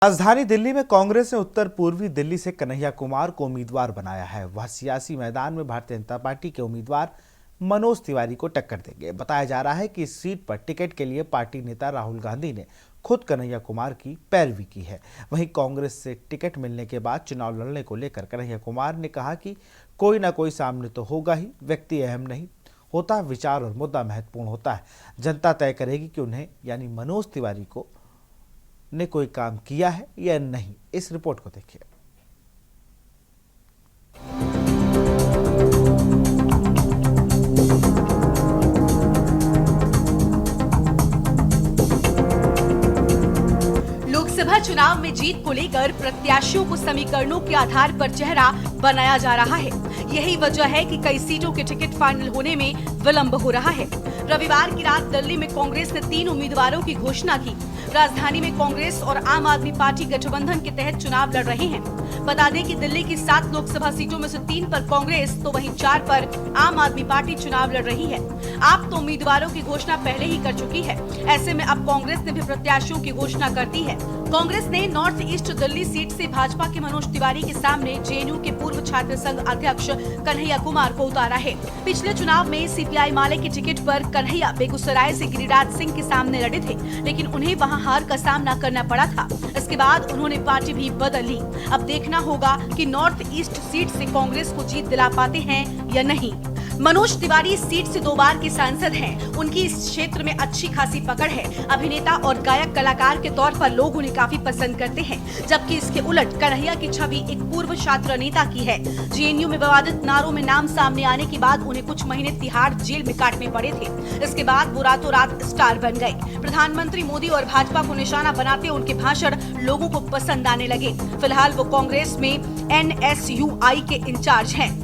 राजधानी दिल्ली में कांग्रेस ने उत्तर पूर्वी दिल्ली से कन्हैया कुमार को उम्मीदवार बनाया है। वह सियासी मैदान में भारतीय जनता पार्टी के उम्मीदवार मनोज तिवारी को टक्कर देंगे। बताया जा रहा है कि इस सीट पर टिकट के लिए पार्टी नेता राहुल गांधी ने खुद कन्हैया कुमार की पैरवी की है। वहीं कांग्रेस से टिकट मिलने के बाद चुनाव लड़ने को लेकर कन्हैया कुमार ने कहा कि कोई ना कोई सामने तो होगा ही, व्यक्ति अहम नहीं होता, विचार और मुद्दा महत्वपूर्ण होता है। जनता तय करेगी कि उन्हें यानी मनोज तिवारी को ने कोई काम किया है या नहीं। इस रिपोर्ट को देखिए। लोकसभा चुनाव में जीत को लेकर प्रत्याशियों को समीकरणों के आधार पर चेहरा बनाया जा रहा है। यही वजह है कि कई सीटों के टिकट फाइनल होने में विलंब हो रहा है। रविवार की रात दिल्ली में कांग्रेस ने 3 उम्मीदवारों की घोषणा की। राजधानी में कांग्रेस और आम आदमी पार्टी गठबंधन के तहत चुनाव लड़ रहे हैं। बता दें कि दिल्ली की 7 लोकसभा सीटों में से 3 पर कांग्रेस तो वहीं 4 पर आम आदमी पार्टी चुनाव लड़ रही है। आप तो उम्मीदवारों की घोषणा पहले ही कर चुकी है। ऐसे में अब कांग्रेस ने भी प्रत्याशियों की घोषणा कर दी है। कांग्रेस ने नॉर्थ ईस्ट दिल्ली सीट से भाजपा के मनोज तिवारी के सामने जेएनयू के पूर्व छात्र संघ अध्यक्ष कन्हैया कुमार को उतारा है। पिछले चुनाव में सीपीआई माले के टिकट पर कन्हैया बेगूसराय से गिरिराज सिंह के सामने लड़े थे, लेकिन उन्हें वहां हार का सामना करना पड़ा था। इसके बाद उन्होंने पार्टी भी बदल ली। अब देखना होगा कि नॉर्थ ईस्ट सीट से कांग्रेस को जीत दिला पाते हैं या नहीं। मनोज तिवारी इस सीट से 2 बार के सांसद हैं। उनकी इस क्षेत्र में अच्छी खासी पकड़ है। अभिनेता और गायक कलाकार के तौर पर लोग उन्हें काफी पसंद करते हैं, जबकि इसके उलट कन्हैया की छवि एक पूर्व छात्र नेता की है। जेएनयू में विवादित नारों में नाम सामने आने के बाद उन्हें कुछ महीने तिहाड़ जेल में काटने पड़े थे। इसके बाद वो रातों रात स्टार बन गए। प्रधानमंत्री मोदी और भाजपा को निशाना बनाते उनके भाषण लोगों को पसंद आने लगे। फिलहाल वो कांग्रेस में NSUI के इंचार्ज हैं।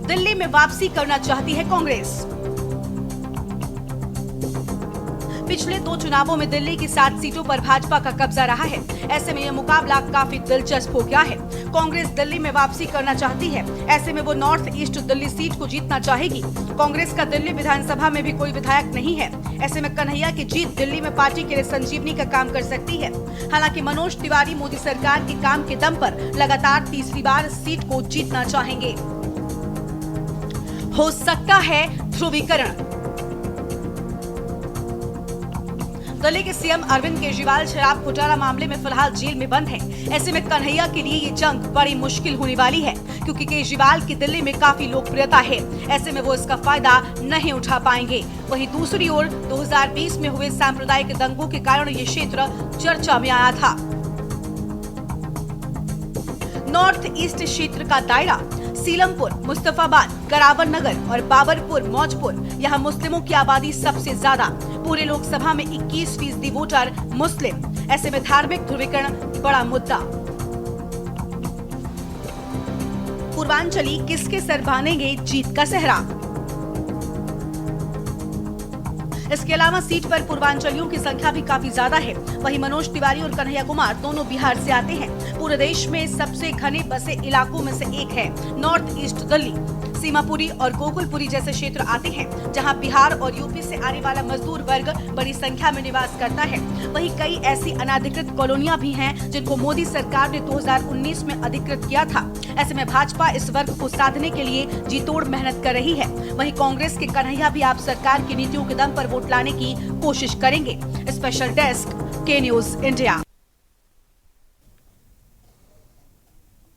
दिल्ली में वापसी करना चाहती है कांग्रेस। पिछले 2 चुनावों में दिल्ली की 7 सीटों पर भाजपा का कब्जा रहा है। ऐसे में यह मुकाबला काफी दिलचस्प हो गया है। कांग्रेस दिल्ली में वापसी करना चाहती है। ऐसे में वो नॉर्थ ईस्ट दिल्ली सीट को जीतना चाहेगी। कांग्रेस का दिल्ली विधानसभा में भी कोई विधायक नहीं है। ऐसे में कन्हैया की जीत दिल्ली में पार्टी के लिए संजीवनी का काम कर सकती है। हालांकि मनोज तिवारी मोदी सरकार के काम के दम पर लगातार तीसरी बार इस सीट को जीतना चाहेंगे। हो सकता है ध्रुवीकरण। दिल्ली के सीएम अरविंद केजरीवाल शराब घोटाला मामले में फिलहाल जेल में बंद हैं। ऐसे में कन्हैया के लिए ये जंग बड़ी मुश्किल होने वाली है, क्योंकि केजरीवाल की दिल्ली में काफी लोकप्रियता है। ऐसे में वो इसका फायदा नहीं उठा पाएंगे। वहीं दूसरी ओर 2020 में हुए सांप्रदायिक दंगों के कारण ये क्षेत्र चर्चा में आया था। नॉर्थ ईस्ट क्षेत्र का दायरा सीलमपुर, मुस्तफाबाद, करावन नगर और बाबरपुर, मौजपुर। यहाँ मुस्लिमों की आबादी सबसे ज्यादा। पूरे लोकसभा में 21% वोटर मुस्लिम। ऐसे में धार्मिक ध्रुवीकरण बड़ा मुद्दा। पूर्वांचली किसके सर बांधेंगे जीत का सेहरा। इसके अलावा सीट पर पूर्वांचलियों की संख्या भी काफी ज्यादा है। वहीं मनोज तिवारी और कन्हैया कुमार दोनों बिहार से आते हैं। पूरे देश में सबसे घने बसे इलाकों में से एक है नॉर्थ ईस्ट दिल्ली। सीमापुरी और गोकुलपुरी जैसे क्षेत्र आते हैं, जहां बिहार और यूपी से आने वाला मजदूर वर्ग बड़ी संख्या में निवास करता है। वहीं कई ऐसी अनाधिकृत कॉलोनियां भी हैं, जिनको मोदी सरकार ने 2019 में अधिकृत किया था। ऐसे में भाजपा इस वर्ग को साधने के लिए जी तोड़ मेहनत कर रही है। वहीं कांग्रेस के कन्हैया भी आप सरकार की नीतियों के दम पर वोट लाने की कोशिश करेंगे। स्पेशल डेस्क, के न्यूज इंडिया।